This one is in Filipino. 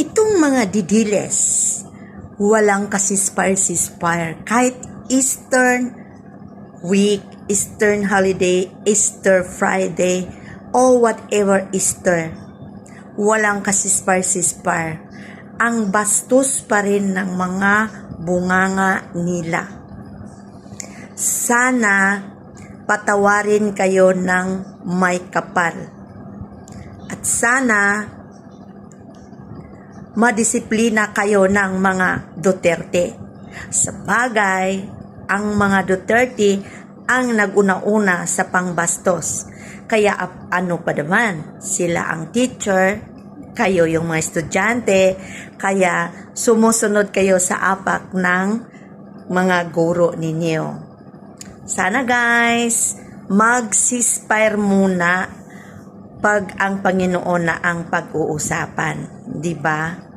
Itong mga didiles, walang kasispire-sispire. Kahit Eastern week, Eastern holiday, Easter Friday, o whatever Easter, walang kasispire-sispire. Ang bastos pa rin ng mga bunganga nila. Sana patawarin kayo ng may kapal. At sana madisiplina kayo ng mga Duterte. Sa bagay, ang mga Duterte ang nag-una-una sa pangbastos. Kaya ano pa naman, sila ang teacher, kayo yung mga estudyante, kaya sumusunod kayo sa apak ng mga guro ninyo. Sana guys, mag-ceasefire muna pag ang Panginoon na ang pag-uusapan, di ba?